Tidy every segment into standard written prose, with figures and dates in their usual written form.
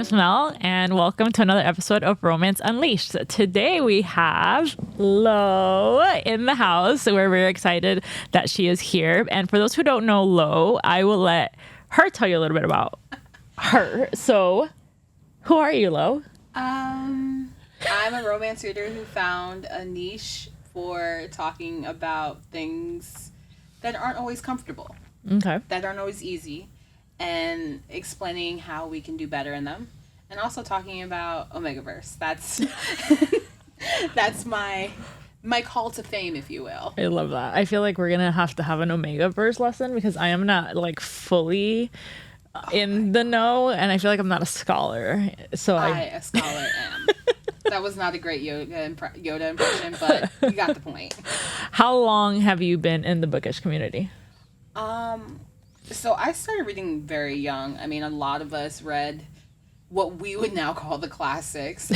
is Mel, and welcome to another episode of Romance Unleashed. Today we have Lo in the house. We're very excited that she is here. And for those who don't know Lo, I will let her tell you a little bit about her. So, who are you, Lo? I'm a romance reader who found a niche for talking about things that aren't always comfortable, that aren't always easy, and explaining how we can do better in them, and also talking about Omegaverse. That's my call to fame, if you will. I love that. I feel like we're gonna have to have an Omegaverse lesson because I am not like fully in the know, and I feel like I'm not a scholar. So a scholar am. That was not a great Yoda impression, but you got the point. How long have you been in the bookish community? So I started reading very young. I mean, a lot of us read what we would now call the classics.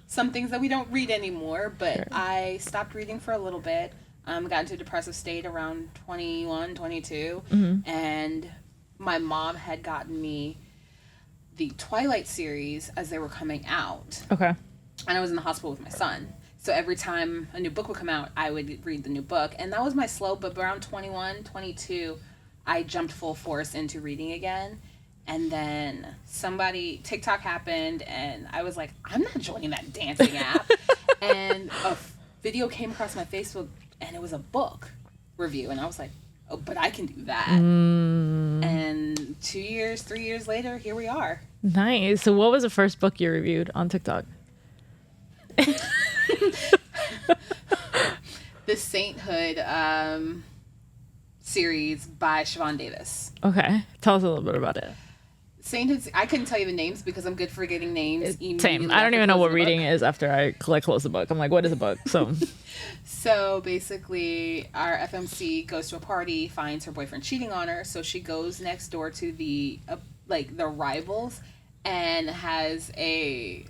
Some things that we don't read anymore, but sure. I stopped reading for a little bit. Got into a depressive state around 21, 22. Mm-hmm. And my mom had gotten me the Twilight series as they were coming out. Okay. And I was in the hospital with my son. So every time a new book would come out, I would read the new book. And that was my slow, but around 21, 22, I jumped full force into reading again. And then TikTok happened, and I was like, I'm not joining that dancing app. And a video came across my Facebook, and it was a book review. And I was like, oh, but I can do that. And 2 years, 3 years later, here we are. Nice. So what was the first book you reviewed on TikTok? The Sainthood series by Siobhan Davis. Okay. Tell us a little bit about it. Sainthood, I couldn't tell you the names because I'm good for getting names. Same. I don't even know what reading is after I close the book. I'm like, what is a book? So basically, our FMC goes to a party, finds her boyfriend cheating on her, so she goes next door to the rivals and has a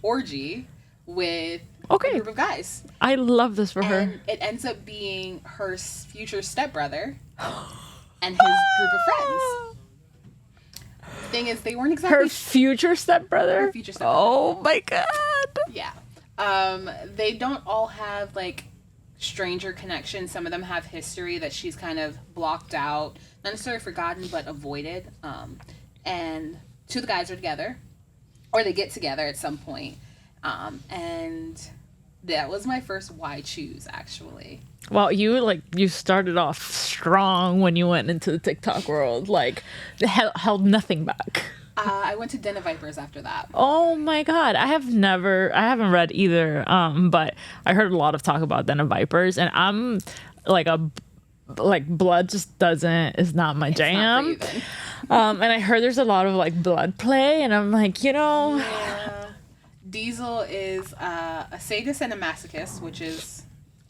orgy with a group of guys. I love this for her. And it ends up being her future stepbrother and his group of friends. Thing is, they weren't exactly her future stepbrother. Her future stepbrother. Oh my god. Yeah. They don't all have like stranger connections. Some of them have history that she's kind of blocked out, not necessarily forgotten, but avoided. And two of the guys are together, or they get together at some point. And that was my first why choose, actually. Well, you started off strong when you went into the TikTok world, held nothing back. I went to Den of Vipers after that. Oh my god, I haven't read either, but I heard a lot of talk about Den of Vipers, and I'm blood just is not my jam. And I heard there's a lot of blood play, and I'm like, Yeah. Diesel is a sadist and a masochist, which is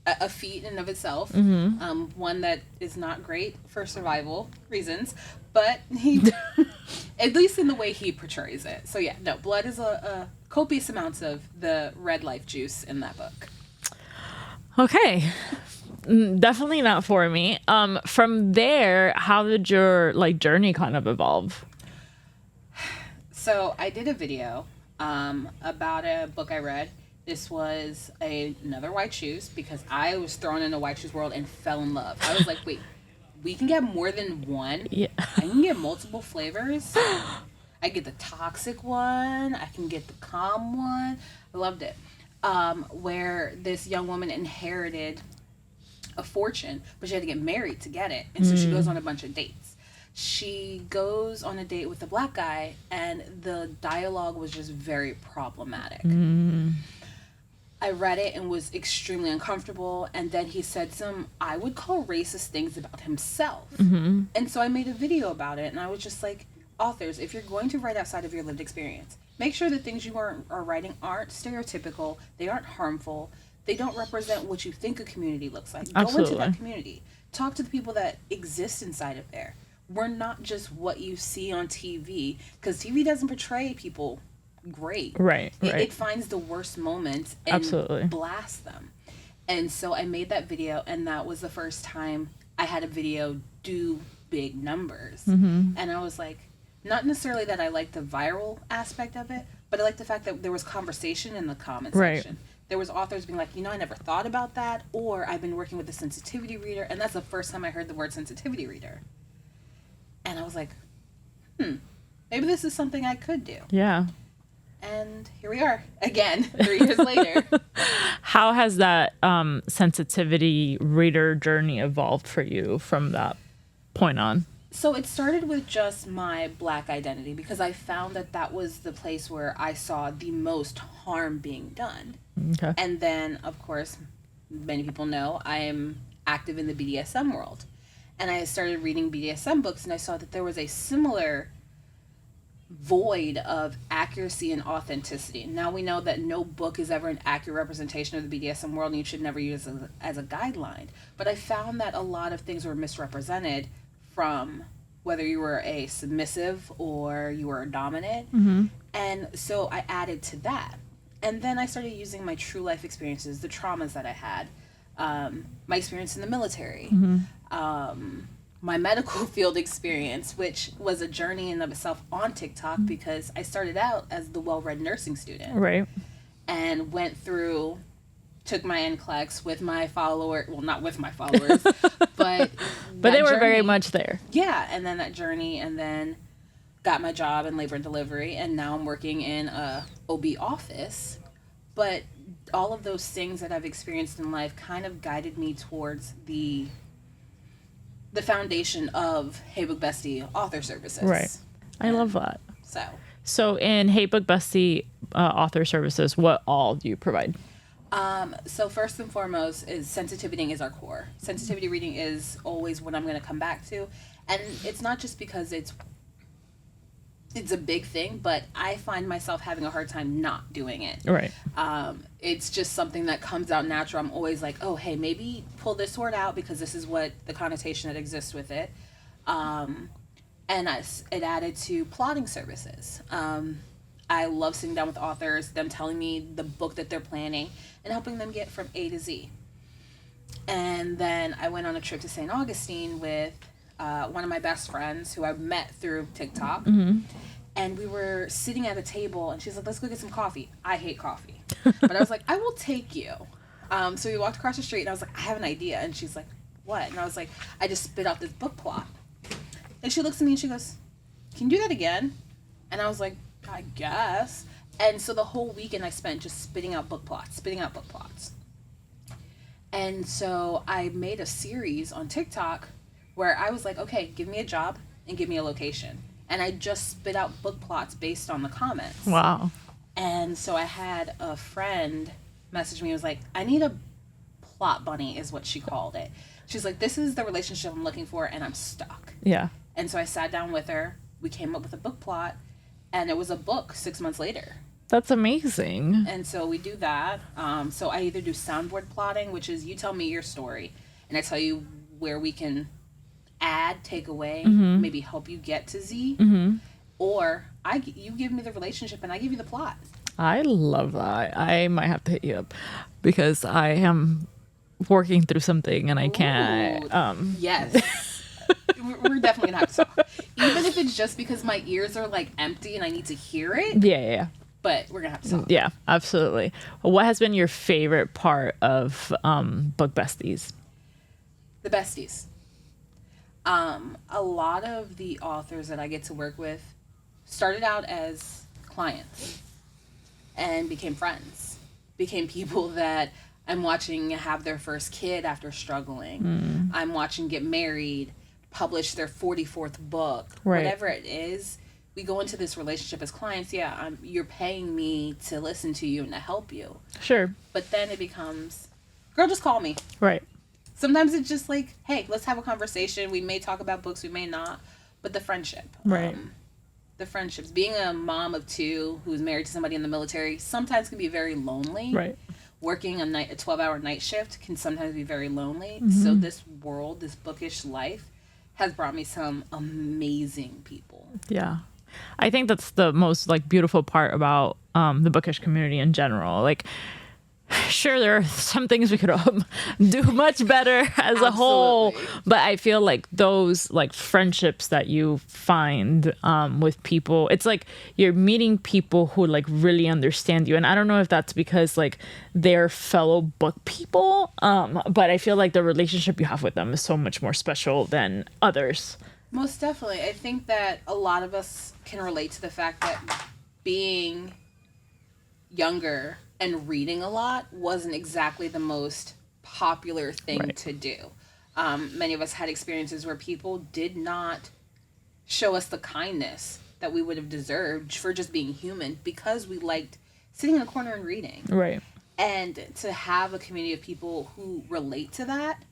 a feat in and of itself. Mm-hmm. One that is not great for survival reasons, but he, at least in the way he portrays it. So yeah, no, blood is a copious amounts of the red life juice in that book. Okay. Definitely not for me. From there, how did your journey kind of evolve? So I did a video about a book I read. This was another white shoes because I was thrown in a white shoes world and fell in love. I was like, wait, we can get more than one? Yeah. I can get multiple flavors. I get the toxic one. I can get the calm one. I loved it. Where this young woman inherited a fortune, but she had to get married to get it. And so she goes on a bunch of dates. She goes on a date with a black guy, and the dialogue was just very problematic. I read it and was extremely uncomfortable, and then he said some, I would call racist things about himself. Mm-hmm. And so I made a video about it, and I was just like, authors, if you're going to write outside of your lived experience, make sure the things you are writing aren't stereotypical, they aren't harmful, they don't represent what you think a community looks like. Absolutely. Go into that community. Talk to the people that exist inside of there. We're not just what you see on TV, because TV doesn't portray people great. Right. It finds the worst moments and Absolutely. blasts them. And so I made that video, and that was the first time I had a video do big numbers. Mm-hmm. And I was like, Not necessarily that I like the viral aspect of it, but I like the fact that there was conversation in the comment Right. section. There was authors being like, I never thought about that, or I've been working with a sensitivity reader, and that's the first time I heard the word sensitivity reader. And I was like, maybe this is something I could do. Yeah. And here we are again, 3 years later. How has that sensitivity reader journey evolved for you from that point on? So it started with just my Black identity, because I found that was the place where I saw the most harm being done. Okay. And then, of course, many people know I am active in the BDSM world. And I started reading BDSM books, and I saw that there was a similar void of accuracy and authenticity. Now we know that no book is ever an accurate representation of the BDSM world, and you should never use it as a guideline. But I found that a lot of things were misrepresented, from whether you were a submissive or you were a dominant. Mm-hmm. And so I added to that. And then I started using my true life experiences, the traumas that I had, my experience in the military, my medical field experience, which was a journey in of itself on TikTok, because I started out as the well-read nursing student. Right. And took my NCLEX with my not with my followers, but they were very much there. Yeah, and then that journey, and then got my job in labor and delivery, and now I'm working in a OB office. But all of those things that I've experienced in life kind of guided me towards the foundation of Hey Book Bestie author services. Right. I love that. So in Hey Book Bestie author services, what all do you provide? So first and foremost is sensitivity is our core. Sensitivity reading is always what I'm going to come back to. And it's not just because it's a big thing, but I find myself having a hard time not doing it. Right. It's just something that comes out natural. I'm always like, oh, hey, maybe pull this word out, because this is what the connotation that exists with it. And it added to plotting services. I love sitting down with authors, them telling me the book that they're planning, and helping them get from A to Z. And then I went on a trip to St. Augustine with one of my best friends, who I met through TikTok. Mm-hmm. And we were sitting at a table, and she's like, let's go get some coffee. I hate coffee. But I was like, I will take you. So we walked across the street, and I was like, I have an idea. And she's like, what? And I was like, I just spit out this book plot. And she looks at me and she goes, can you do that again? And I was like, I guess. And so the whole weekend I spent just spitting out book plots. And so I made a series on TikTok where I was like, okay, give me a job and give me a location. And I just spit out book plots based on the comments. Wow. And so I had a friend message me and was like, I need a plot bunny, is what she called it. She's like, this is the relationship I'm looking for, and I'm stuck. Yeah. And so I sat down with her. We came up with a book plot, and it was a book 6 months later. That's amazing. And so we do that. So I either do soundboard plotting, which is you tell me your story, and I tell you where we can add, take away, maybe help you get to Z. Mm-hmm. Or you give me the relationship, and I give you the plot. I love that. I might have to hit you up, because I am working through something and I can't. Yes. We're definitely going to have to talk. Even if it's just because my ears are like empty and I need to hear it. Yeah. But we're going to have to talk. Yeah, absolutely. What has been your favorite part of Book Besties? The besties. A lot of the authors that I get to work with started out as clients and became friends, became people that I'm watching have their first kid after struggling. I'm watching get married, publish their 44th book, right. Whatever it is. We go into this relationship as clients. Yeah, you're paying me to listen to you and to help you. Sure. But then it becomes, girl, just call me. Right. Sometimes it's just like, hey, let's have a conversation. We may talk about books, we may not. But the friendship. Right. The friendships. Being a mom of 2 who's married to somebody in the military sometimes can be very lonely. Right. Working a 12-hour night shift can sometimes be very lonely. Mm-hmm. So this world, this bookish life, has brought me some amazing people. Yeah. I think that's the most beautiful part about the bookish community in general. sure, there are some things we could do much better as a whole, Absolutely. but I feel like those like friendships that you find with people, it's like you're meeting people who like really understand you. And I don't know if that's because like they're fellow book people, but I feel like the relationship you have with them is so much more special than others. Most definitely. I think that a lot of us can relate to the fact that being younger and reading a lot wasn't exactly the most popular thing Right. to do. Many of us had experiences where people did not show us the kindness that we would have deserved for just being human because we liked sitting in a corner and reading. Right. And to have a community of people who relate to that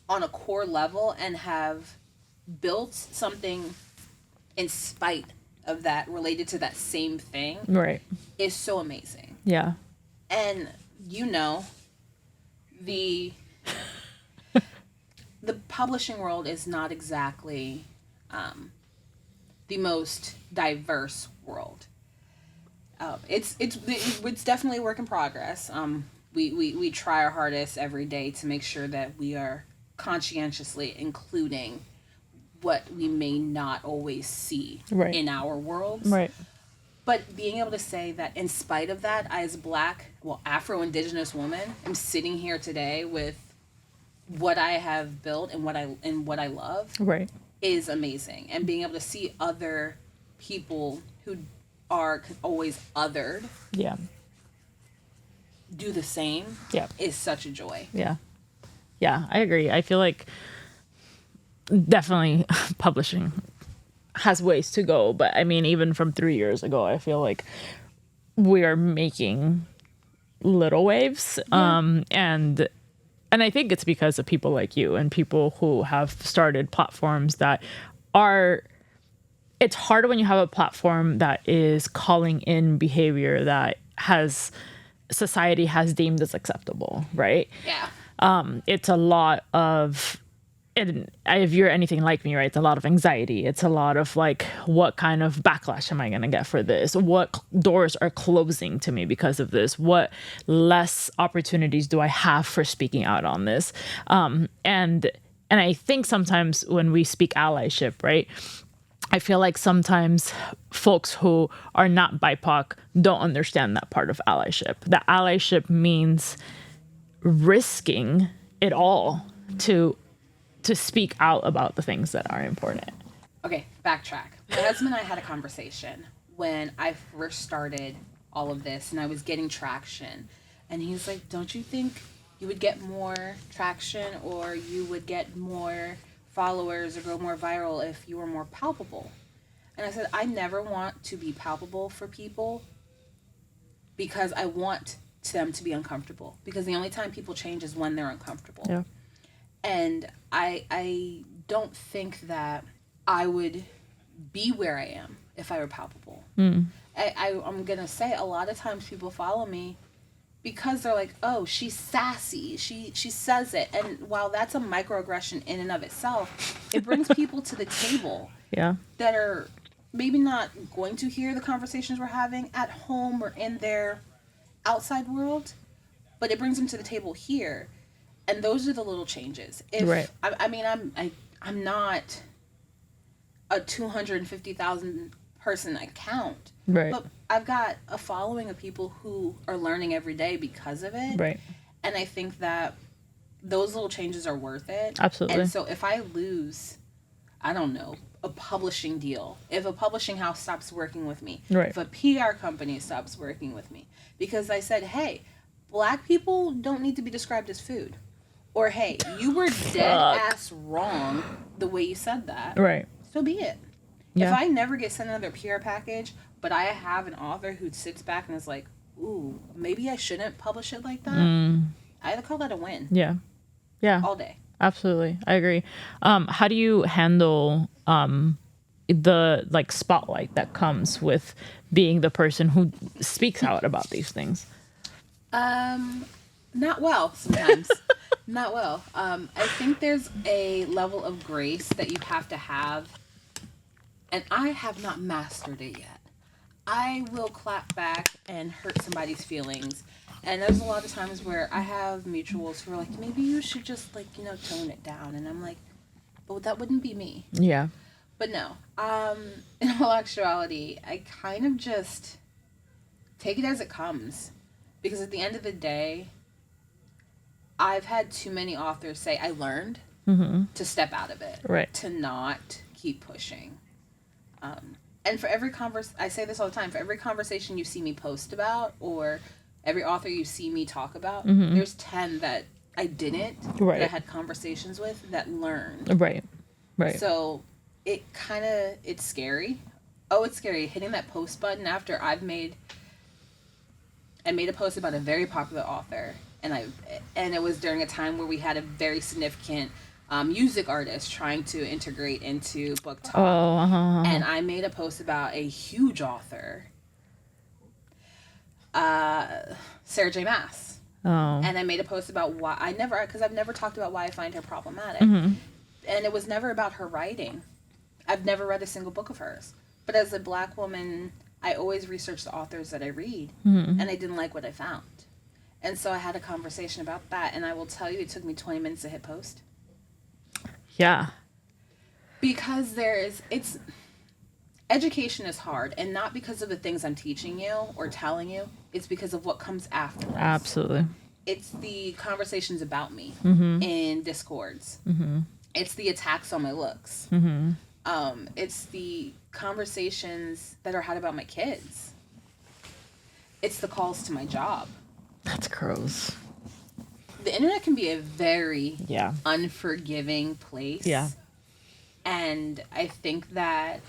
on a core level and have built something in spite of that related to that same thing Right. is so amazing. Yeah. And the the publishing world is not exactly the most diverse world. It's definitely a work in progress. We try our hardest every day to make sure that we are conscientiously including what we may not always see Right. in our worlds. Right. But being able to say that in spite of that, I as a black, well, Afro-Indigenous woman, am sitting here today with what I have built and what I love Right. is amazing. And being able to see other people who are always othered Yeah. do the same Yeah. is such a joy. Yeah. Yeah, I agree. I feel like definitely publishing has ways to go, but I mean, even from 3 years ago, I feel like we are making little waves. And I think it's because of people like you and people who have started platforms that are, it's hard when you have a platform that is calling in behavior that has society has deemed as acceptable, right? Yeah. It's a lot of, and if you're anything like me, right, it's a lot of anxiety. It's a lot of like, what kind of backlash am I going to get for this? What doors are closing to me because of this? What less opportunities do I have for speaking out on this? And I think sometimes when we speak allyship, right, I feel like sometimes folks who are not BIPOC don't understand that part of allyship. That allyship means risking it all to speak out about the things that are important. Okay, backtrack. My husband and I had a conversation when I first started all of this and I was getting traction. And he's like, don't you think you would get more traction or you would get more followers or go more viral if you were more palpable? And I said, I never want to be palpable for people because I want them to be uncomfortable. Because the only time people change is when they're uncomfortable. Yeah. And I don't think that I would be where I am if I were palpable. I'm going to say a lot of times people follow me because they're like, oh, she's sassy. She says it. And while that's a microaggression in and of itself, it brings people to the table Yeah. that are maybe not going to hear the conversations we're having at home or in their outside world, but it brings them to the table here. And those are the little changes. Right. I'm not a 250,000 person account. Right. But I've got a following of people who are learning every day because of it. Right. And I think that those little changes are worth it. Absolutely. And so if I lose, I don't know, a publishing deal, if a publishing house stops working with me, Right. if a PR company stops working with me, because I said, hey, black people don't need to be described as food. Or, hey, you were dead ass wrong the way you said that. Right. So be it. Yeah. If I never get sent another PR package, but I have an author who sits back and is like, ooh, maybe I shouldn't publish it like that, I call that a win. Yeah. Yeah. All day. Absolutely. I agree. How do you handle the like spotlight that comes with being the person who speaks out about these things? Not well sometimes. Not well. I think there's a level of grace that you have to have, and I have not mastered it yet. I will clap back and hurt somebody's feelings And there's a lot of times where I have mutuals who are like, maybe you should just like, tone it down. And I'm like, but that wouldn't be me. Yeah. But no, in all actuality, I kind of just take it as it comes. Because at the end of the day, I've had too many authors say, I learned to step out of it. Right. To not keep pushing. And for every I say this all the time, for every conversation you see me post about, or every author you see me talk about, there's 10 that I didn't, right. that I had conversations with, that learned. Right. Right. So it's scary. Oh, it's scary hitting that post button after I made a post about a very popular author, and it was during a time where we had a very significant music artist trying to integrate into book talk. And I made a post about a huge author, Sarah J. Maas. And I made a post about why I've never talked about why I find her problematic. And it was never about her writing. I've never read a single book of hers. But as a Black woman, I always research the authors that I read, and I didn't like what I found. And so I had a conversation about that, and I will tell you, it took me 20 minutes to hit post. Yeah. Because education is hard, and not because of the things I'm teaching you or telling you, it's because of what comes afterwards. Absolutely. It's the conversations about me in Discords. It's the attacks on my looks. It's the conversations that are had about my kids. It's the calls to my job. That's gross. The internet can be a very unforgiving place. Yeah. And I think that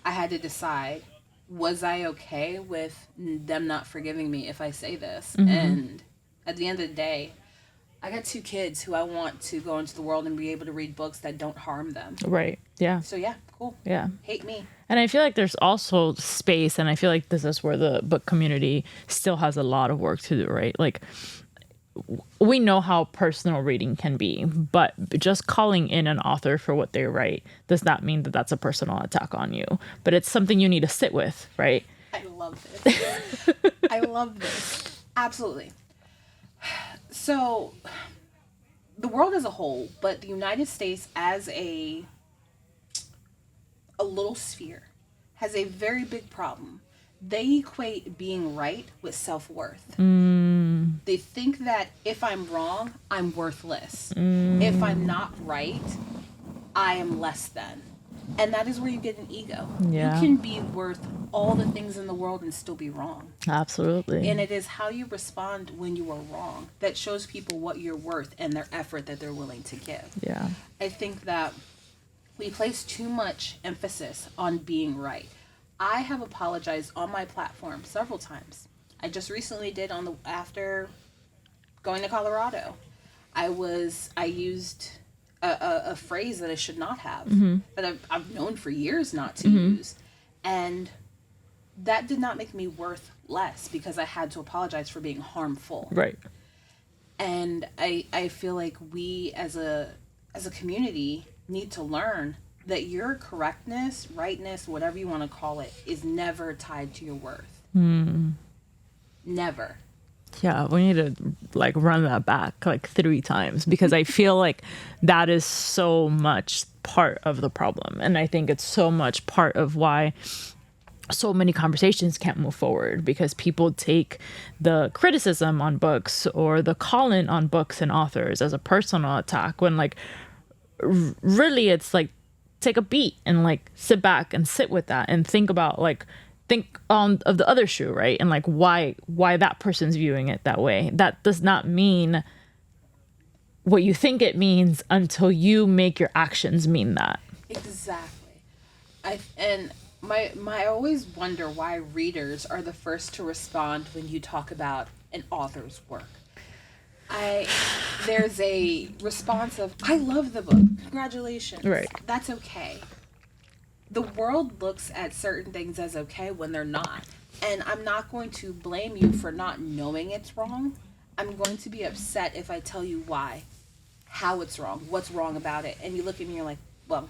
I had to decide, was I okay with them not forgiving me if I say this? And at the end of the day, I got 2 kids who I want to go into the world and be able to read books that don't harm them. Right. Yeah. So yeah, cool. Yeah. Hate me. And I feel like there's also space, and I feel like this is where the book community still has a lot of work to do, right? Like, we know how personal reading can be, but just calling in an author for what they write does not mean that that's a personal attack on you. But it's something you need to sit with, right? I love this. I love this. Absolutely. So, the world as a whole, but the United States as a little sphere, has a very big problem. They equate being right with self-worth. They think that if I'm wrong, I'm worthless. If I'm not right, I am less than. And that is where you get an ego. Yeah. You can be worth all the things in the world and still be wrong. Absolutely. And it is how you respond when you are wrong that shows people what you're worth and their effort that they're willing to give. Yeah. I think that we place too much emphasis on being right. I have apologized on my platform several times. I just recently did after going to Colorado. I used a phrase that I should not have, that I've known for years not to use. And that did not make me worth less because I had to apologize for being harmful. Right. And I feel like we as a community need to learn that your correctness, rightness, whatever you want to call it, is never tied to your worth. Never. Yeah, we need to like run that back like 3 times, because I feel like that is so much part of the problem. And I think it's so much part of why so many conversations can't move forward, because people take the criticism on books or the call-in on books and authors as a personal attack, when like really it's like, take a beat and like sit back and sit with that and think about think on of the other shoe, right? And like why that person's viewing it that way. That does not mean what you think it means until you make your actions mean that. Exactly. I always wonder why readers are the first to respond when you talk about an author's work. There's a response of, I love the book. Congratulations. Right. That's okay. The world looks at certain things as okay when they're not. And I'm not going to blame you for not knowing it's wrong. I'm going to be upset if I tell you why, how it's wrong, what's wrong about it. And you look at me and you're like, well,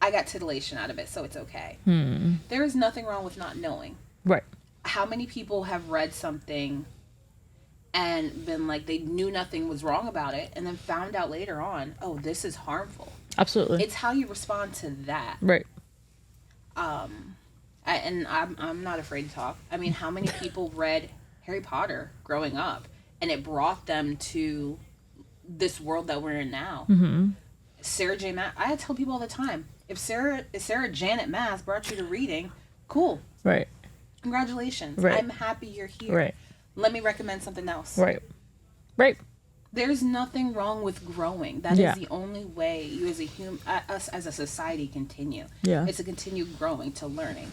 I got titillation out of it, so it's okay. There is nothing wrong with not knowing. Right. How many people have read something and been like, they knew nothing was wrong about it, and then found out later on, oh, this is harmful. Absolutely. It's how you respond to that. Right. I'm not afraid to talk. I mean, how many people read Harry Potter growing up, and it brought them to this world that we're in now? Mm-hmm. Sarah J. Maas. I tell people all the time, if Sarah Janet Maas brought you to reading, cool. Right. Congratulations. Right. I'm happy you're here. Right. Let me recommend something else. Right. Right. There's nothing wrong with growing. That Yeah. is the only way you as a human, us as a society, continue. Yeah. It's to continue growing, to learning.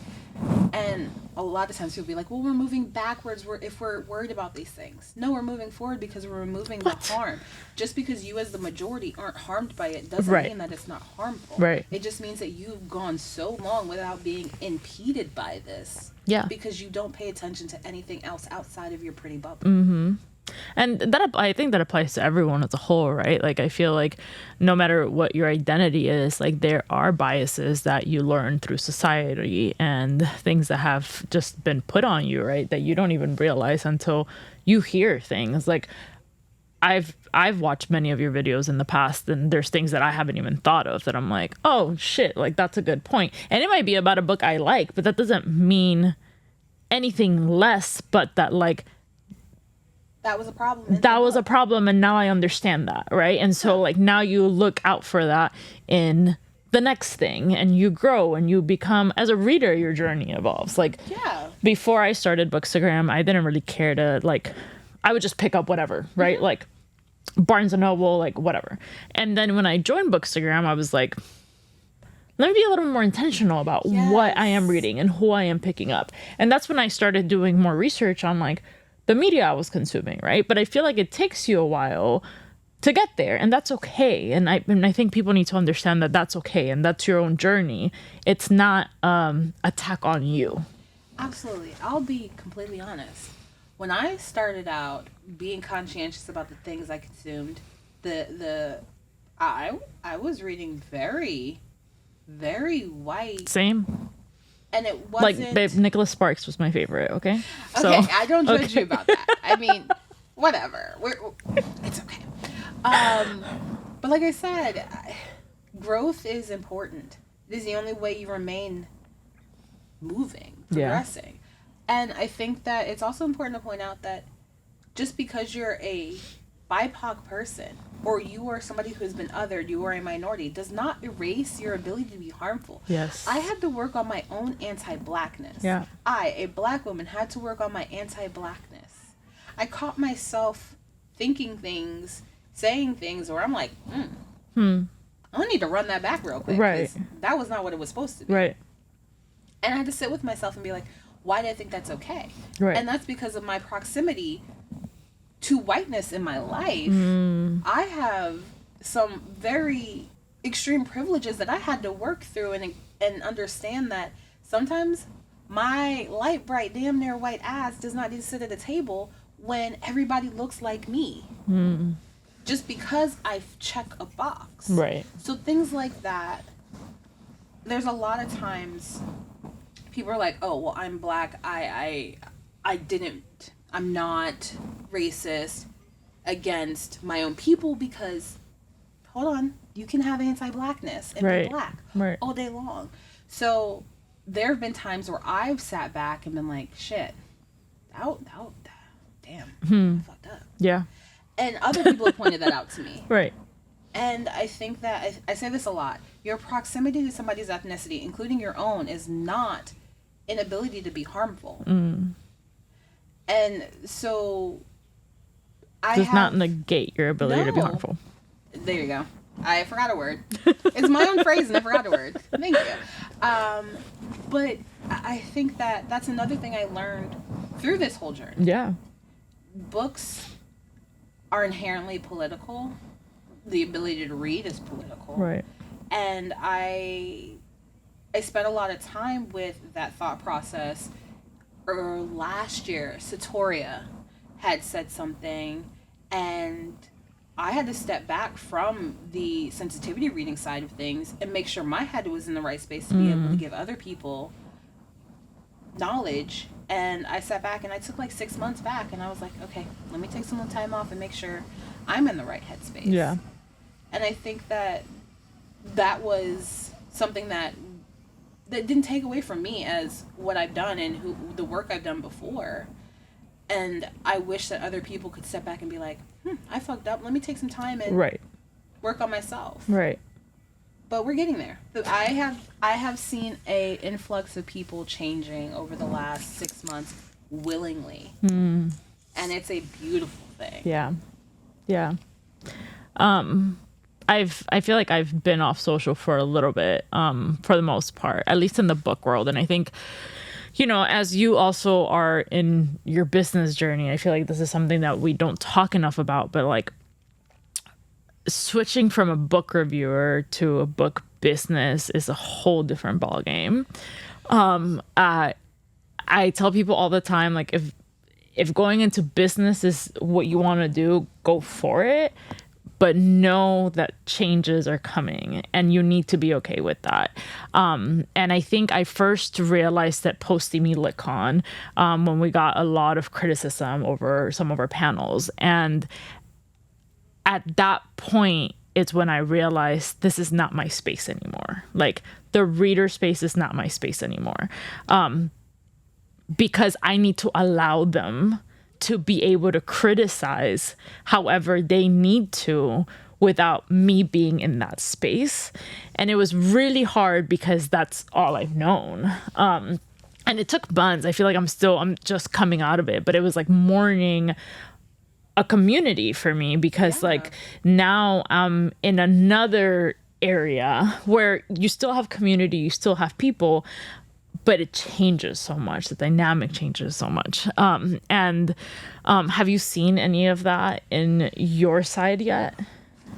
And a lot of times people be like, well, we're moving backwards if we're worried about these things. No, we're moving forward because we're removing the harm. Just because you as the majority aren't harmed by it doesn't Right. mean that it's not harmful. Right. It just means that you've gone so long without being impeded by this. Yeah. Because you don't pay attention to anything else outside of your pretty bubble. Mm-hmm. And that, I think that applies to everyone as a whole, right? Like, I feel like no matter what your identity is, like, there are biases that you learn through society and things that have just been put on you, right? That you don't even realize until you hear things. Like, I've watched many of your videos in the past, and there's things that I haven't even thought of that I'm like, oh shit, like, that's a good point. And it might be about a book I like, but that doesn't mean anything less, but that, like, that was a problem. That was a problem, and now I understand that, right? And so, like, now you look out for that in the next thing, and you grow and you become, as a reader, your journey evolves. Like, yeah. Before I started Bookstagram, I didn't really care to, like, I would just pick up whatever, right? Mm-hmm. Like Barnes and Noble, like whatever. And then when I joined Bookstagram, I was like, let me be a little more intentional about what I am reading and who I am picking up. And that's when I started doing more research on, like, the media I was consuming, right? But I feel like it takes you a while to get there, and that's okay. And I think people need to understand that that's okay, and that's your own journey. It's not attack on you. Absolutely. I'll be completely honest. When I started out being conscientious about the things I consumed, I was reading very, very white. Same. And it wasn't... Like, babe, Nicholas Sparks was my favorite, okay? Okay, I don't judge you about that. I mean, whatever. It's okay. But like I said, growth is important. It is the only way you remain moving, progressing. Yeah. And I think that it's also important to point out that just because you're a BIPOC person, or you are somebody who has been othered, you are a minority, does not erase your ability to be harmful. Yes. I had to work on my own anti-blackness. Yeah. I, a black woman, had to work on my anti-blackness. I caught myself thinking things, saying things where I'm like, I need to run that back real quick. Right. That was not what it was supposed to be. Right. And I had to sit with myself and be like, why do I think that's okay? Right. And that's because of my proximity to whiteness in my life. I have some very extreme privileges that I had to work through and understand that sometimes my light, bright, damn near white ass does not need to sit at a table when everybody looks like me. Just because I check a box. Right. So things like that, there's a lot of times people are like, oh, well, I'm black. I'm not racist against my own people because, hold on, you can have anti-blackness and be black all day long. So there have been times where I've sat back and been like, shit, damn, I fucked up. Yeah. And other people have pointed that out to me. Right. And I think that, I say this a lot, your proximity to somebody's ethnicity, including your own, is not an ability to be harmful. And so does not negate your ability to be harmful. There you go. I forgot a word. It's my own phrase and I forgot a word. Thank you. But I think that that's another thing I learned through this whole journey. Yeah. Books are inherently political. The ability to read is political. Right. And I spent a lot of time with that thought process. Last year, Satoria had said something, and I had to step back from the sensitivity reading side of things and make sure my head was in the right space to be able to give other people knowledge And I sat back and I took like 6 months back and I was like, okay, let me take some time off and make sure I'm in the right headspace. Yeah. And I think that was something that didn't take away from me as what I've done and the work I've done before. And I wish that other people could step back and be like, I fucked up. Let me take some time and work on myself. Right. But we're getting there. I have seen a influx of people changing over the last 6 months willingly. And it's a beautiful thing. Yeah. Yeah. I feel like I've been off social for a little bit, for the most part, at least in the book world. And I think, you know, as you also are in your business journey, I feel like this is something that we don't talk enough about, but like switching from a book reviewer to a book business is a whole different ballgame. I tell people all the time, like, if going into business is what you want to do, go for it. But know that changes are coming and you need to be okay with that. And I think I first realized that post-Emi LitCon, when we got a lot of criticism over some of our panels. And at that point, it's when I realized this is not my space anymore. Like, the reader space is not my space anymore. Because I need to allow them to be able to criticize however they need to without me being in that space. And it was really hard because that's all I've known. And it took months. I feel like I'm just coming out of it, but it was like mourning a community for me because like now I'm in another area where you still have community, you still have people, but it changes so much. The dynamic changes so much. And have you seen any of that in your side yet?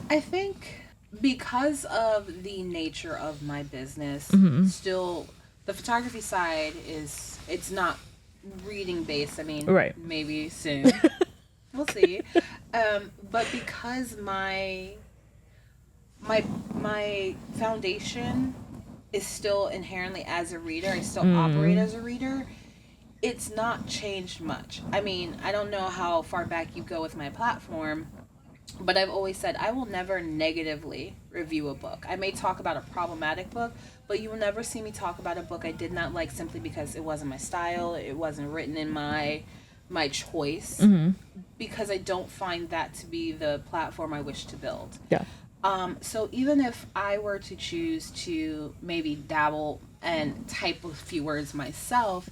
I think because of the nature of my business, still the photography side it's not reading based. I mean, maybe soon. We'll see. But because my foundation is still inherently as a reader, I still operate as a reader, it's not changed much. I mean, I don't know how far back you go with my platform, but I've always said I will never negatively review a book. I may talk about a problematic book, but you will never see me talk about a book I did not like simply because it wasn't my style, it wasn't written in my choice, because I don't find that to be the platform I wish to build. Yeah. So even if I were to choose to maybe dabble and type a few words myself,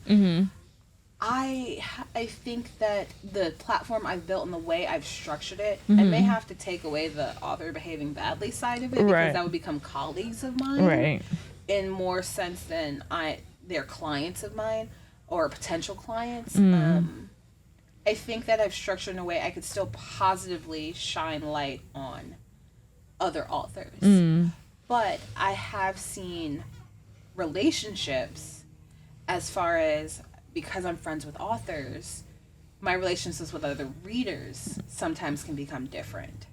I think that the platform I've built and the way I've structured it, I may have to take away the author behaving badly side of it because that would become colleagues of mine in more sense than they're clients of mine or potential clients. I think that I've structured in a way I could still positively shine light on other authors. But I have seen relationships as far as, because I'm friends with authors, my relationships with other readers sometimes can become different.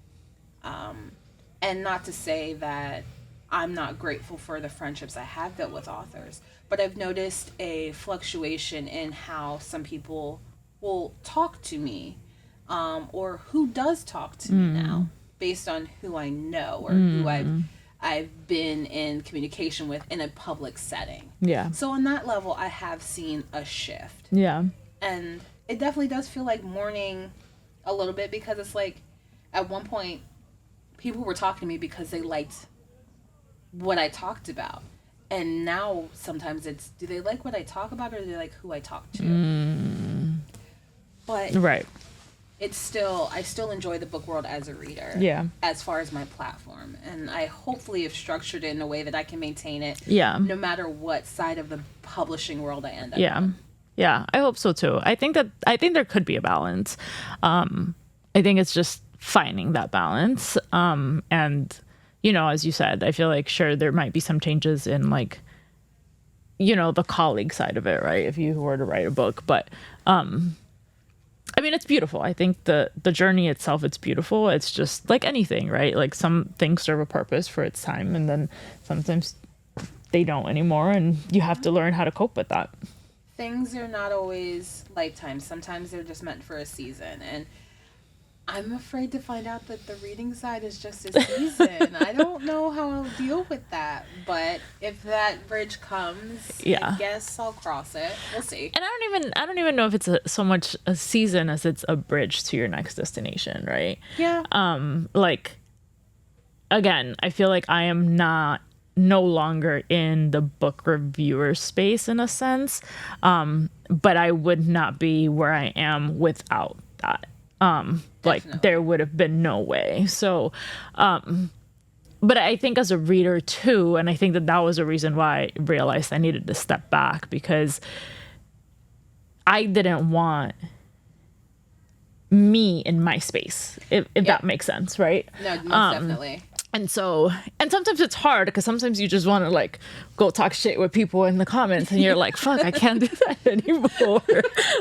And not to say that I'm not grateful for the friendships I have built with authors, but I've noticed a fluctuation in how some people will talk to me, or who does talk to me now, based on who I know or who I've been in communication with in a public setting. Yeah. So on that level, I have seen a shift. Yeah. And it definitely does feel like mourning a little bit, because it's like at one point people were talking to me because they liked what I talked about. And now sometimes it's, do they like what I talk about or do they like who I talk to? But it's still, I still enjoy the book world as a reader. Yeah. As far as my platform. And I hopefully have structured it in a way that I can maintain it. Yeah. No matter what side of the publishing world I end up in. Yeah, I hope so too. I think there could be a balance. I think it's just finding that balance. And, you know, as you said, I feel like, sure, there might be some changes in, like, you know, the colleague side of it, right? If you were to write a book. But, I mean, it's beautiful. I think the journey itself, it's beautiful. It's just like anything, right? Like, some things serve a purpose for its time, and then sometimes they don't anymore, and you have to learn how to cope with that. things are not always lifetimes. Sometimes they're just meant for a season. And I'm afraid to find out that the reading side is just a season. I don't know how I'll deal with that. But if that bridge comes, I guess I'll cross it. We'll see. And I don't even know if it's so much a season as it's a bridge to your next destination, right? Yeah. Like, again, I feel like I am no longer in the book reviewer space in a sense. But I would not be where I am without that. Like there would have been no way. So, but I think as a reader too, and I think that was a reason why I realized I needed to step back, because I didn't want me in my space, if that makes sense, right? No, most definitely. And sometimes it's hard because sometimes you just want to like go talk shit with people in the comments and you're like, fuck, I can't do that anymore.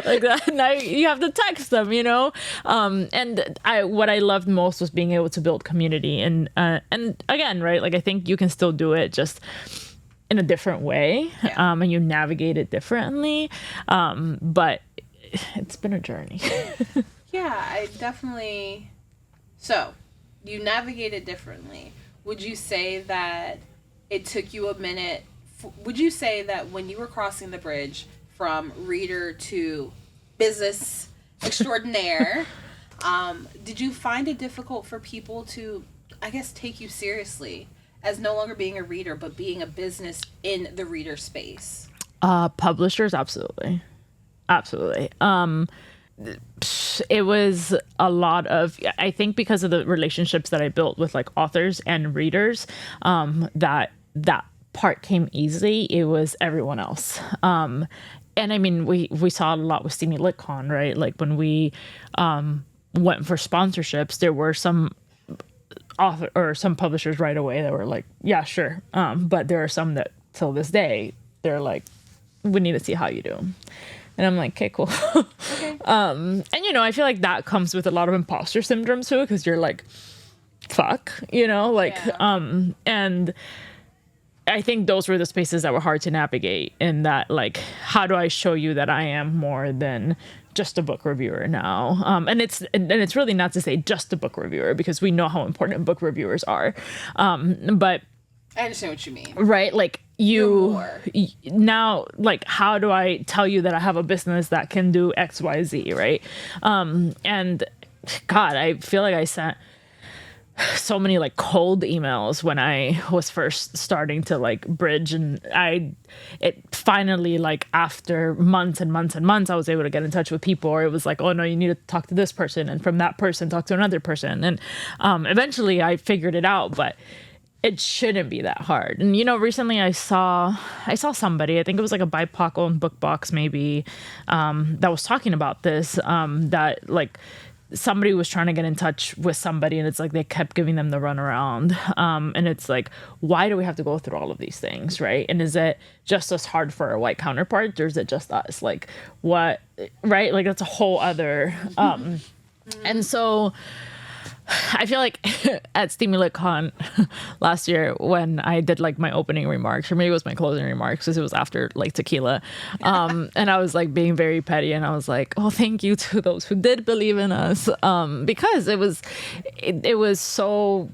Like that. Now you have to text them, you know? And what I loved most was being able to build community. And again, right, like I think you can still do it just in a different way. And you navigate it differently. But it's been a journey. Yeah, I definitely. So you navigate it differently. Would you say that it took you a minute? Would you say that when you were crossing the bridge from reader to business extraordinaire, did you find it difficult for people to, I guess, take you seriously as no longer being a reader, but being a business in the reader space? Publishers, absolutely. Absolutely. It was a lot of, I think because of the relationships that I built with like authors and readers, that part came easily. It was everyone else. And I mean, we saw it a lot with Steamy LitCon, right? Like when we went for sponsorships, there were some author or some publishers right away that were like, yeah, sure. But there are some that till this day, they're like, we need to see how you do. And I'm like, okay, cool. Okay. And, you know, I feel like that comes with a lot of imposter syndrome too, because you're like, fuck, you know, like, and I think those were the spaces that were hard to navigate, in that, like, how do I show you that I am more than just a book reviewer now? And it's really not to say just a book reviewer, because we know how important book reviewers are. But I understand what you mean. Right? Like now, like, how do I tell you that I have a business that can do X, Y, Z, right? And God, I feel like I sent so many like cold emails when I was first starting to like bridge, and it finally, like after months and months and months, I was able to get in touch with people, or it was like, oh no, you need to talk to this person, and from that person talk to another person, and eventually I figured it out. But it shouldn't be that hard. And, you know, recently I saw somebody, I think it was like a BIPOC owned book box maybe, that was talking about this, that like somebody was trying to get in touch with somebody, and it's like they kept giving them the runaround. And it's like, why do we have to go through all of these things, right? And is it just as hard for our white counterparts, or is it just us? Like, what, right? Like, that's a whole other, and so I feel like at Steamy LitCon last year, when I did like my opening remarks, or maybe it was my closing remarks, because it was after like tequila, and I was like being very petty, and I was like, oh, thank you to those who did believe in us, because it was so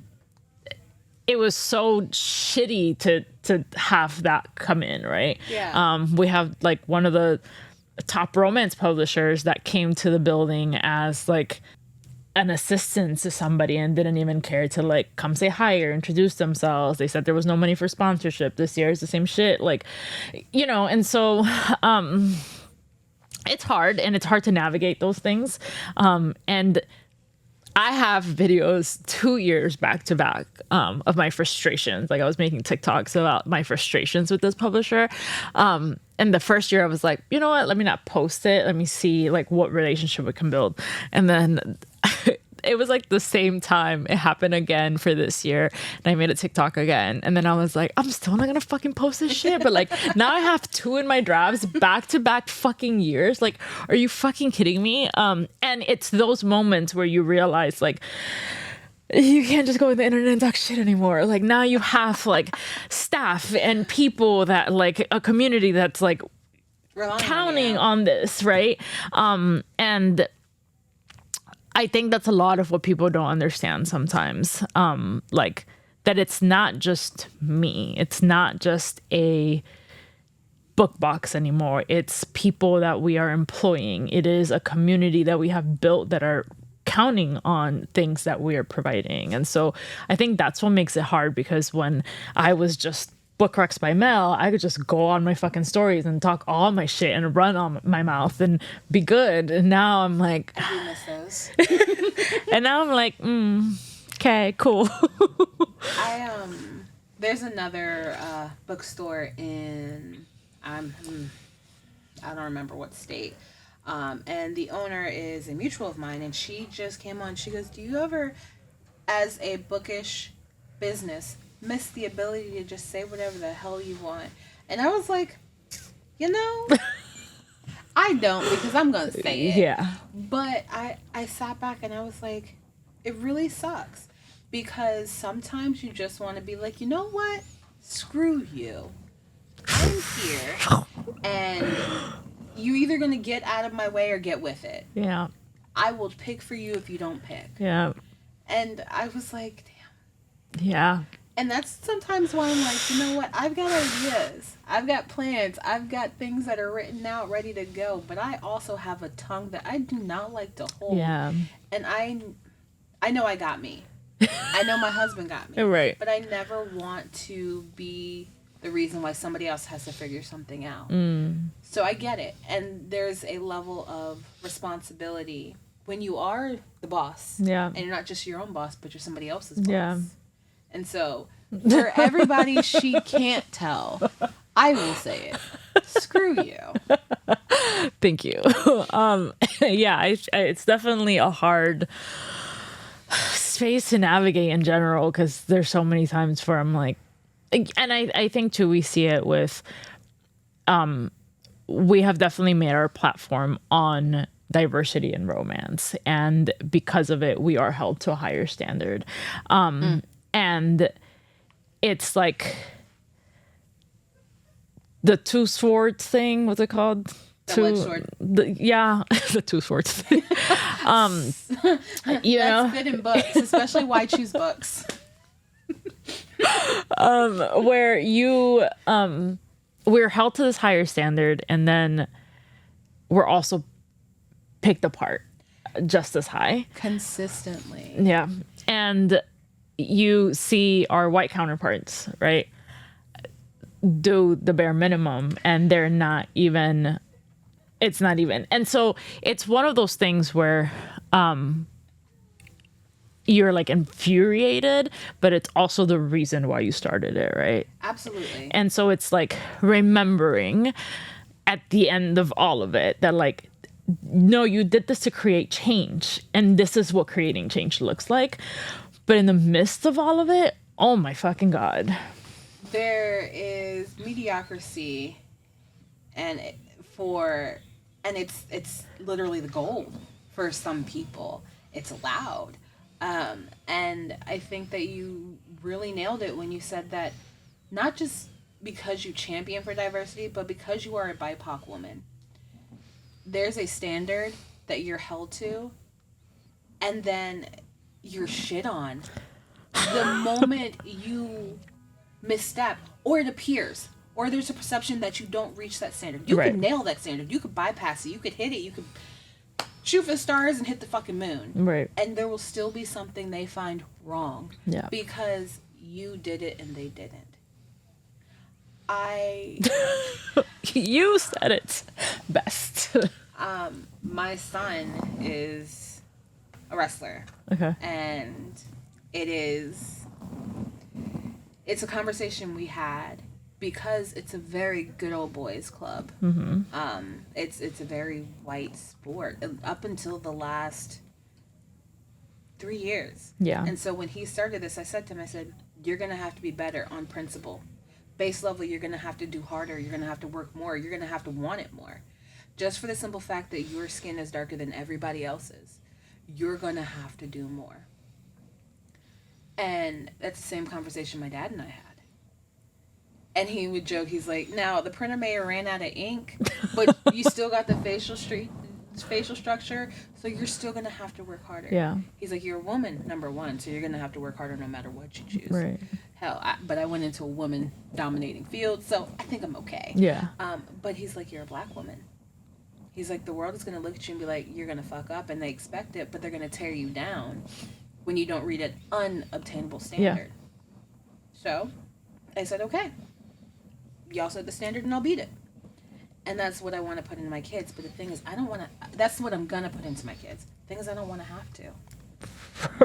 shitty to have that come in, right? We have like one of the top romance publishers that came to the building as like an assistant to somebody, and didn't even care to like come say hi or introduce themselves. They said there was no money for sponsorship. This year is the same shit, like, you know. And so it's hard, and it's hard to navigate those things, and I have videos 2 years back to back of my frustrations. Like, I was making TikToks about my frustrations with this publisher, and the first year I was like, you know what, let me not post it, let me see like what relationship we can build. And then it was like the same time it happened again for this year, and I made a TikTok again, and then I was like, I'm still not gonna fucking post this shit. But like, now I have 2 in my drafts back to back fucking years. Like, are you fucking kidding me? And it's those moments where you realize, like, you can't just go on the internet and talk shit anymore. Like, now you have like staff and people that, like, a community that's like Relying on this, right? And I think that's a lot of what people don't understand sometimes. Like that it's not just me. It's not just a book box anymore. It's people that we are employing. It is a community that we have built that are counting on things that we are providing. And so I think that's what makes it hard, because when I was just Book Recs by Mel, I could just go on my fucking stories and talk all my shit and run on my mouth and be good. And now I'm like, I do miss those. and now I'm like, okay, cool. There's another bookstore in I don't remember what state. And the owner is a mutual of mine, and she just came on. She goes, "Do you ever, as a bookish business, miss the ability to just say whatever the hell you want?" And I was like, I don't, because I'm gonna say it. Yeah. But I sat back and I was like, it really sucks, because sometimes you just want to be like, you know what? Screw you. I'm here, and you're either gonna get out of my way or get with it. Yeah. I will pick for you if you don't pick. Yeah. And I was like, damn. Yeah. And that's sometimes why I'm like, you know what? I've got ideas. I've got plans. I've got things that are written out, ready to go. But I also have a tongue that I do not like to hold. Yeah. And I know I got me. I know my husband got me. Right. But I never want to be the reason why somebody else has to figure something out. So I get it. And there's a level of responsibility when you are the boss. Yeah. And you're not just your own boss, but you're somebody else's boss. Yeah. And so for everybody she can't tell, I will say it. Screw you. Thank you. Yeah, it's definitely a hard space to navigate in general, because there's so many times where I'm like, and I think too, we see it with, we have definitely made our platform on diversity in romance, and because of it, we are held to a higher standard. And it's like the two swords thing. What's it called? Double-edged sword. The two swords thing. You know, That's good in books, especially why choose books. where you we're held to this higher standard, and then we're also picked apart just as high Consistently. Yeah. And you see our white counterparts, right, do the bare minimum, and they're not even, it's not even. And so it's one of those things where you're like infuriated, but it's also the reason why you started it, right? Absolutely. And so it's like remembering at the end of all of it that, like, no, you did this to create change, and this is what creating change looks like. But in the midst of all of it, oh my fucking God. There is mediocrity, and it's literally the goal for some people. It's allowed. And I think that you really nailed it when you said that, not just because you champion for diversity, but because you are a BIPOC woman. There's a standard that you're held to, and then you're shit on the moment you misstep, or it appears, or there's a perception that you don't reach that standard. You Right. could nail that standard. You could bypass it. You could hit it. You could shoot for the stars and hit the fucking moon. Right. And there will still be something they find wrong. Yeah. Because you did it and they didn't. You said it best. My son is a wrestler. Okay. And it's a conversation we had, because it's a very good old boys club. Mm-hmm. It's a very white sport up until the last 3 years. Yeah. And so when he started this, I said to him, I said, you're going to have to be better on principle. Base level, you're going to have to do harder. You're going to have to work more. You're going to have to want it more. Just for the simple fact that your skin is darker than everybody else's, you're going to have to do more. And that's the same conversation my dad and I had. And he would joke, he's like, now the printer may have ran out of ink, but you still got the facial structure, so you're still gonna have to work harder. Yeah. He's like, you're a woman, number one, so you're gonna have to work harder no matter what you choose. Right. Hell, but I went into a woman dominating field, so I think I'm okay. Yeah. But he's like, you're a black woman. He's like, the world is gonna look at you and be like, you're gonna fuck up, and they expect it, but they're gonna tear you down when you don't read an unobtainable standard. Yeah. So I said, okay. Y'all set the standard and I'll beat it. And that's what I want to put into my kids. But the thing is, I don't want to, that's what I'm going to put into my kids. The thing is, I don't want to have to.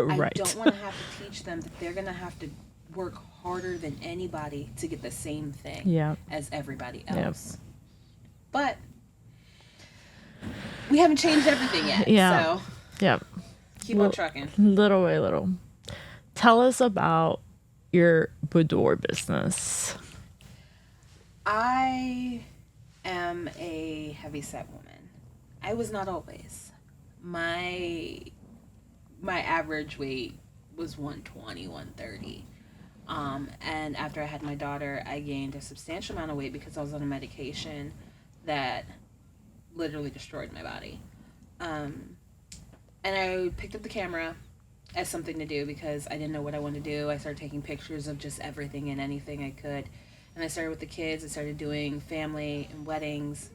Right. I don't want to have to teach them that they're going to have to work harder than anybody to get the same thing as everybody else. Yep. But we haven't changed everything yet. Yeah. So keep on trucking. Little by little. Tell us about your boudoir business. I am a heavyset woman. I was not always. My average weight was 120, 130. And after I had my daughter, I gained a substantial amount of weight because I was on a medication that literally destroyed my body. And I picked up the camera as something to do because I didn't know what I wanted to do. I started taking pictures of just everything and anything I could. And I started with the kids. I started doing family and weddings.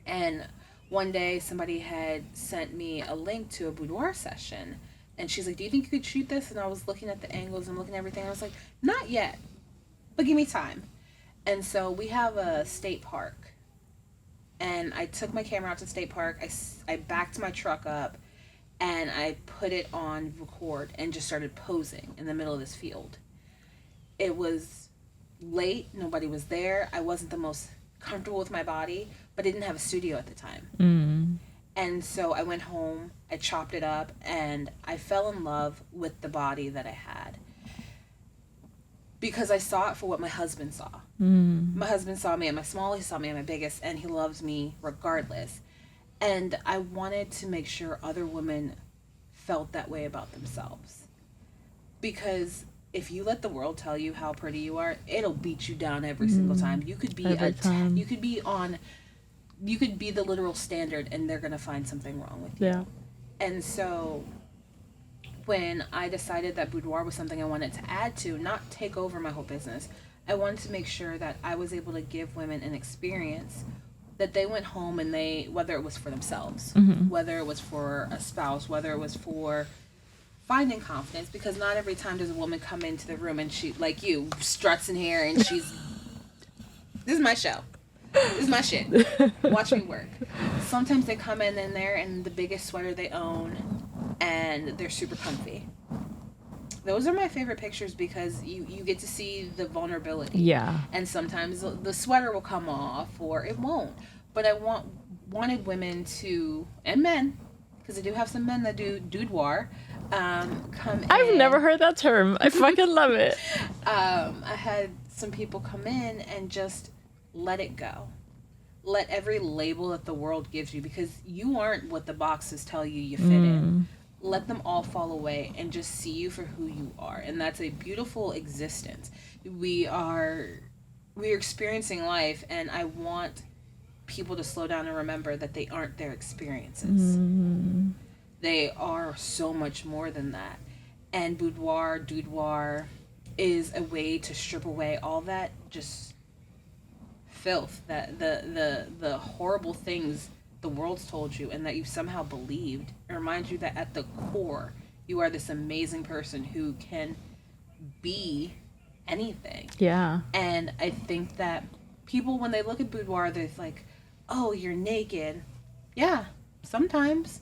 And one day somebody had sent me a link to a boudoir session. And she's like, do you think you could shoot this? And I was looking at the angles and looking at everything. I was like, not yet, but give me time. And so we have a state park. And I took my camera out to the state park. I backed my truck up and I put it on record and just started posing in the middle of this field. It was late, nobody was there. I wasn't the most comfortable with my body, but I didn't have a studio at the time. And so I went home, I chopped it up, and I fell in love with the body that I had because I saw it for what my husband saw. My husband saw me at my small, he saw me at my biggest, and he loves me regardless. And I wanted to make sure other women felt that way about themselves, because if you let the world tell you how pretty you are, it'll beat you down every single time. You could be you could be the literal standard and they're going to find something wrong with you. Yeah. And so when I decided that boudoir was something I wanted to add to, not take over my whole business, I wanted to make sure that I was able to give women an experience that they went home and they, whether it was for themselves, whether it was for a spouse, whether it was for finding confidence, because not every time does a woman come into the room and she, like you, struts in here and she's, this is my show. This is my shit. Watch me work. Sometimes they come in there and the biggest sweater they own and they're super comfy. Those are my favorite pictures because you get to see the vulnerability. Yeah. And sometimes the sweater will come off or it won't. But I wanted women to, and men, because I do have some men that do boudoir, come in. I've never heard that term. I fucking love it. I had some people come in and just let it go. Let every label that the world gives you, because you aren't what the boxes tell you fit in. Let them all fall away and just see you for who you are. And that's a beautiful existence. We're experiencing life, and I want people to slow down and remember that they aren't their experiences. They are so much more than that. And boudoir is a way to strip away all that just filth, that the horrible things the world's told you and that you somehow believed, and remind you that at the core you are this amazing person who can be anything. Yeah. And I think that people, when they look at boudoir, they're like, oh, you're naked. Yeah, sometimes,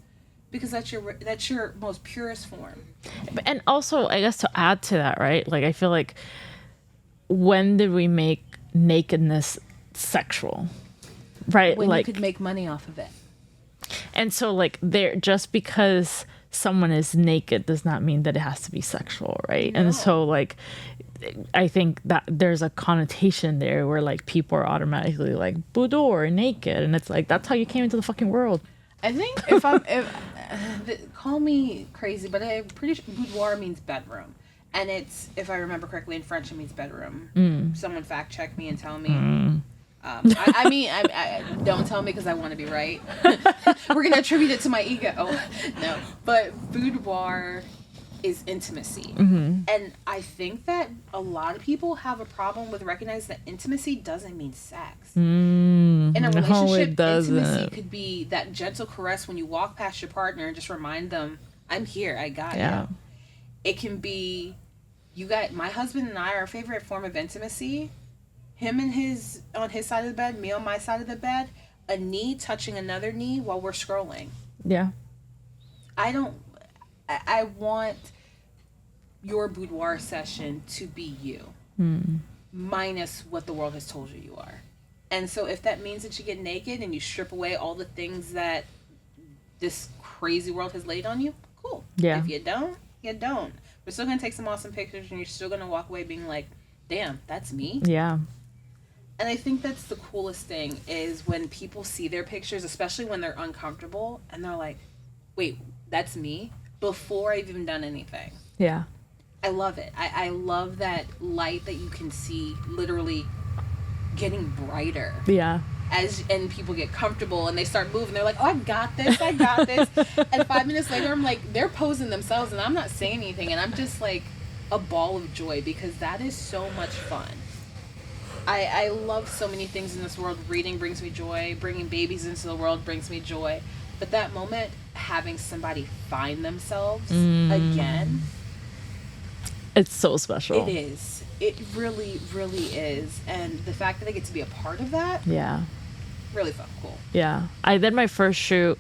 because that's your most purest form. And also, I guess to add to that, right? Like, I feel like, when did we make nakedness sexual? Right? When like, you could make money off of it. And so, like, just because someone is naked does not mean that it has to be sexual, right? No. And so, like, I think that there's a connotation there where, like, people are automatically like, boudoir, naked, and it's like, that's how you came into the fucking world. I think call me crazy, but I'm pretty sure boudoir means bedroom. And it's, if I remember correctly, in French it means bedroom. Someone fact check me and tell me. I mean, don't tell me because I want to be right. We're going to attribute it to my ego. No. But boudoir is intimacy. And I think that a lot of people have a problem with recognizing that intimacy doesn't mean sex. In a relationship, intimacy could be that gentle caress when you walk past your partner and just remind them, I'm here, I got you. It can be, my husband and I, our favorite form of intimacy, him and on his side of the bed, me on my side of the bed, a knee touching another knee while we're scrolling. Yeah. I want your boudoir session to be you, minus what the world has told you you are. And so if that means that you get naked and you strip away all the things that this crazy world has laid on you, cool. Yeah. If you don't, you don't. We're still going to take some awesome pictures and you're still going to walk away being like, damn, that's me. Yeah. And I think that's the coolest thing is when people see their pictures, especially when they're uncomfortable, and they're like, wait, that's me? Before I've even done anything. Yeah. I love it. I love that light that you can see literally getting brighter. Yeah. And people get comfortable and they start moving. They're like, oh, I got this. And 5 minutes later, I'm like, they're posing themselves and I'm not saying anything. And I'm just like a ball of joy because that is so much fun. I love so many things in this world. Reading brings me joy. Bringing babies into the world brings me joy. But that moment, having somebody find themselves again. It's so special. It is. It really, really is. And the fact that I get to be a part of that. Yeah. Really fucking cool. Yeah. I did my first shoot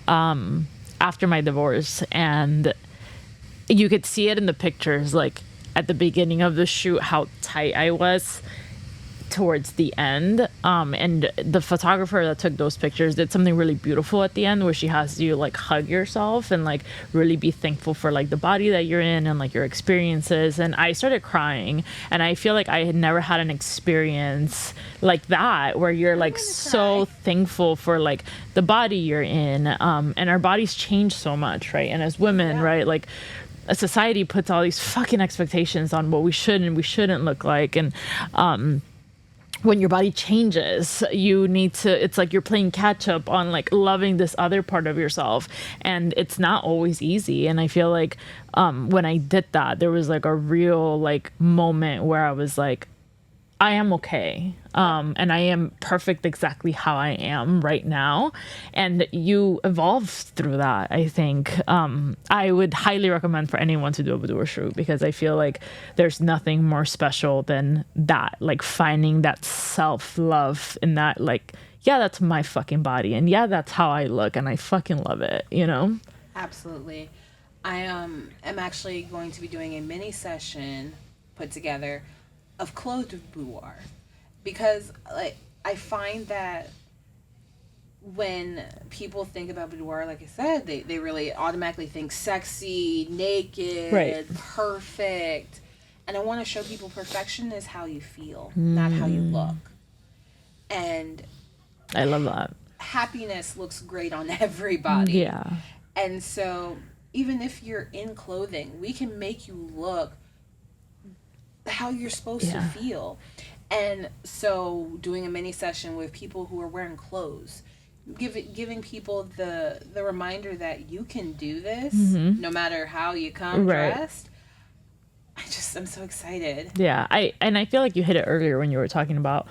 after my divorce, and you could see it in the pictures, like at the beginning of the shoot, how tight I was towards the end. And the photographer that took those pictures did something really beautiful at the end where she has you like hug yourself and like really be thankful for like the body that you're in and like your experiences. And I started crying, and I feel like I had never had an experience like that where you're like so thankful for like the body you're in. And our bodies change so much, right? And as women, right, like a society puts all these fucking expectations on what we should and we shouldn't look like. And when your body changes, you need to, it's like you're playing catch up on like loving this other part of yourself. And it's not always easy. And I feel like when I did that, there was like a real like moment where I was like, I am okay. And I am perfect exactly how I am right now. And you evolve through that, I think. I would highly recommend for anyone to do a boudoir shoot because I feel like there's nothing more special than that. Like finding that self-love in that, like, yeah, that's my fucking body. And yeah, that's how I look. And I fucking love it, you know? Absolutely. I am actually going to be doing a mini session put together of clothed boudoir, because like I find that when people think about boudoir, like I said, they really automatically think sexy, naked, right, perfect. And I want to show people perfection is how you feel, not how you look. And I love that. Happiness looks great on everybody. Yeah. And so even if you're in clothing, we can make you look how you're supposed to feel. And so doing a mini session with people who are wearing clothes, giving people the reminder that you can do this no matter how you come dressed. I'm so excited. Yeah, I feel like you hit it earlier when you were talking about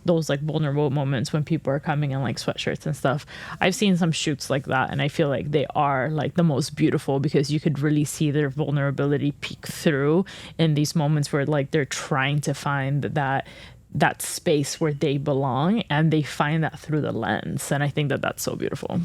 those like vulnerable moments when people are coming in like sweatshirts and stuff. I've seen some shoots like that, and I feel like they are like the most beautiful because you could really see their vulnerability peek through in these moments where like they're trying to find that space where they belong, and they find that through the lens. And I think that that's so beautiful.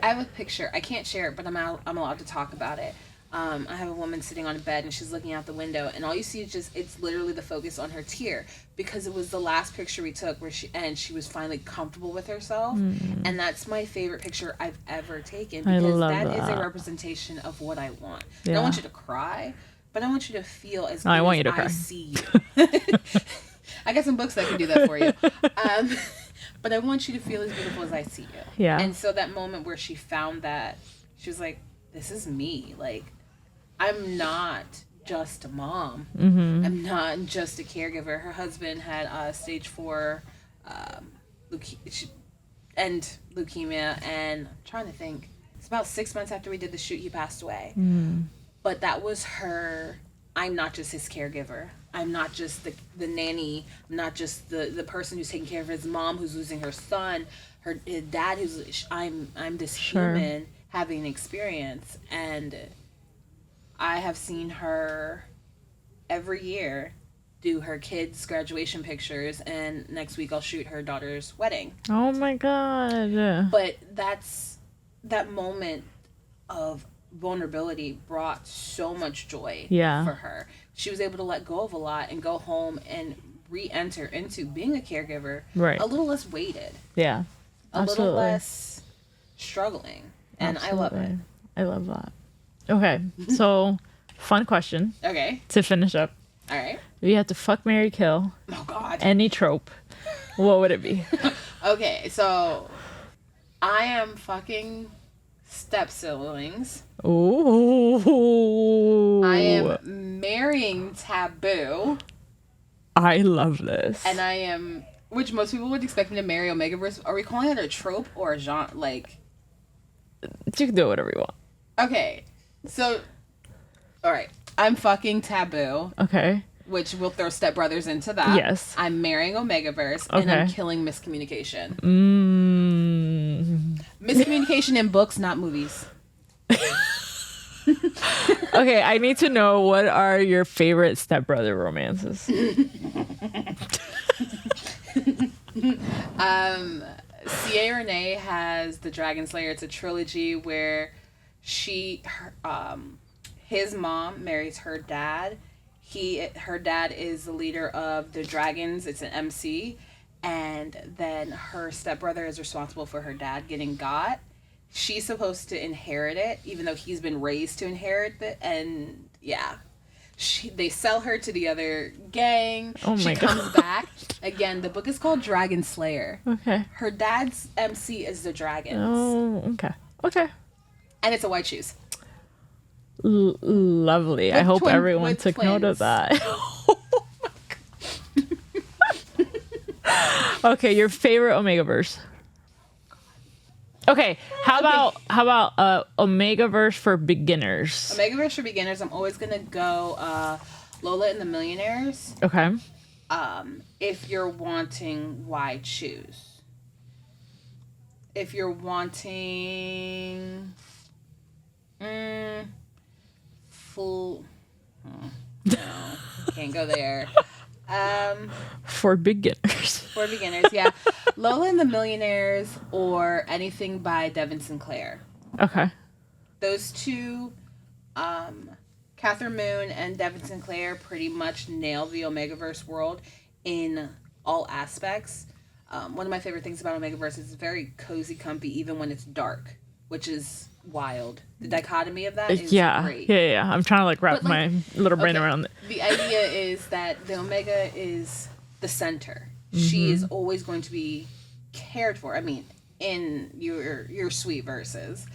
I have a picture. I can't share it, but I'm allowed to talk about it. I have a woman sitting on a bed and she's looking out the window, and all you see is it's literally the focus on her tear, because it was the last picture we took where she was finally comfortable with herself. And that's my favorite picture I've ever taken, because that is a representation of what I want. I don't want you to cry, but I want you to feel as good I want you to as cry. I see you. I got some books that can do that for you. But I want you to feel as beautiful as I see you. Yeah. And so that moment where she found that, she was like, this is me. Like, I'm not just a mom. I'm not just a caregiver. Her husband had stage 4 leukemia, and I'm trying to think. It's about 6 months after we did the shoot, he passed away. But that was her. I'm not just his caregiver. I'm not just the nanny. I'm not just the person who's taking care of his mom who's losing her son, his dad who's. I'm this human having an experience, and I have seen her every year do her kids' graduation pictures, and next week I'll shoot her daughter's wedding. Oh my God. But that moment of vulnerability brought so much joy for her. She was able to let go of a lot and go home and re-enter into being a caregiver a little less weighted. Yeah. A little less struggling. And I love it. I love that. Okay. So, fun question. Okay. To finish up. All right. If you had to fuck, marry, kill. Oh, God. Any trope, what would it be? Okay. So, I am fucking step siblings. Ooh. I am marrying Taboo. I love this. And I am, which most people would expect me to marry Omegaverse. Are we calling it a trope or a genre? Like, you can do whatever you want. Okay. So, all right. I'm fucking Taboo. Okay. Which we'll throw Step Brothers into that. Yes. I'm marrying Omegaverse. And I'm killing miscommunication. Miscommunication in books, not movies. Okay, I need to know, what are your favorite stepbrother romances? C.A. Renee has The Dragon Slayer. It's a trilogy where his mom marries her dad. Her dad is the leader of the dragons. It's an MC. And then her stepbrother is responsible for her dad getting got. She's supposed to inherit it, even though he's been raised to inherit it. And yeah, they sell her to the other gang. Oh my God. She comes back. Again, the book is called Dragon Slayer. Okay. Her dad's MC is the dragons. Oh, okay. Okay. And it's a white shoes. Lovely. I hope everyone took note of that. Oh my God. Okay, your favorite Omegaverse. Okay, how about Omegaverse for beginners? Omegaverse for beginners, I'm always gonna go Lola and the Millionaires. Okay. If you're wanting wide shoes. If you're wanting full, no, can't go there. For beginners. For beginners, yeah. Lola and the Millionaires or anything by Devin Sinclair. Okay. Those two, Catherine Moon and Devin Sinclair pretty much nail the Omegaverse world in all aspects. One of my favorite things about Omegaverse is it's very cozy, comfy, even when it's dark, which is wild. The dichotomy of that is great. Yeah. I'm trying to wrap my little brain around it. The idea is that the Omega is the center. She is always going to be cared for. I mean, in your sweet verses.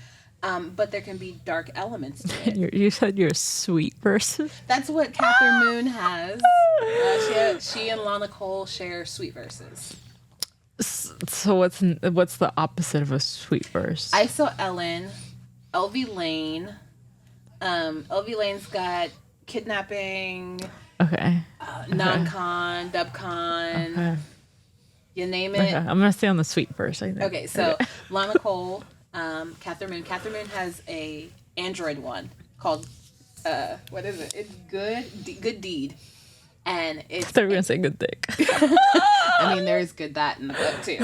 But there can be dark elements to it. You said your sweet verses? That's what Catherine Moon has. She and Lana Cole share sweet verses. So what's the opposite of a sweet verse? I saw Ellen, LV Lane. LV Lane's got kidnapping. Okay. Non-con, dub-con. Okay. You name it. Okay. I'm gonna stay on the sweet verse, I think. Okay, so Lana Cole, Catherine Moon. Catherine Moon has a Android one called what is it? It's Good Deed. And it's I thought you were gonna say Good Dick. I mean, there's good that in the book too,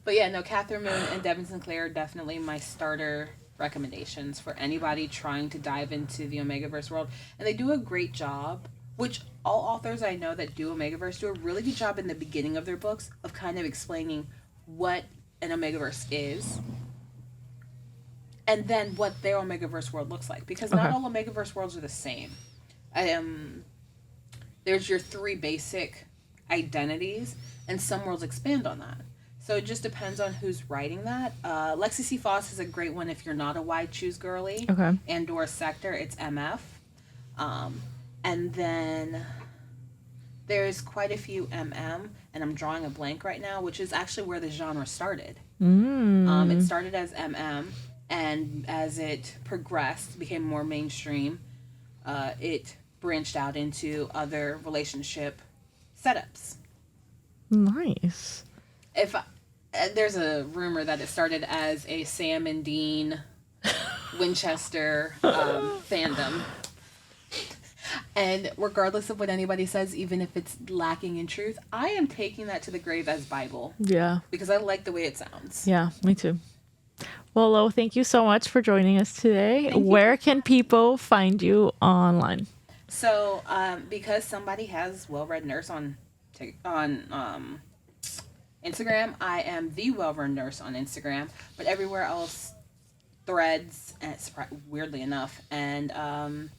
but yeah, no, Catherine Moon and Devin Sinclair are definitely my starter recommendations for anybody trying to dive into the Omegaverse world, and they do a great job. Which all authors I know that do Omegaverse do a really good job in the beginning of their books of kind of explaining what an Omegaverse is, and then what their Omegaverse world looks like, because not all Omegaverse worlds are the same. There's your 3 basic identities, and some worlds expand on that. So it just depends on who's writing that. Lexi C. Foss is a great one if you're not a wide shoes girly. Okay. And/or sector, it's MF. Um, and then there's quite a few MM, and I'm drawing a blank right now, which is actually where the genre started. It started as MM, and as it progressed, became more mainstream, it branched out into other relationship setups. Nice. If I, There's a rumor that it started as a Sam and Dean Winchester fandom. And regardless of what anybody says, even if it's lacking in truth, I am taking that to the grave as Bible. Yeah. Because I like the way it sounds. Yeah, me too. Well, Lo, thank you so much for joining us today. Thank you. Where can people find you online? So, because somebody has Well-Read Nurse on Instagram, I am the Well-Read Nurse on Instagram. But everywhere else, Threads, and weirdly enough, and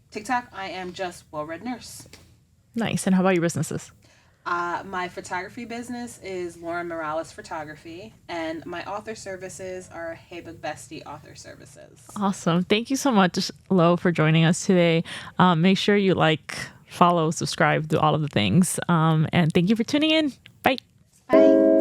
TikTok, I am just Well-Read Nurse. Nice. And how about your businesses? My photography business is Lauren Morales Photography, and my author services are Hey Book Bestie Author Services. Awesome. Thank you so much, Lo, for joining us today. Make sure you like, follow, subscribe, do all of the things. And thank you for tuning in. Bye. Bye.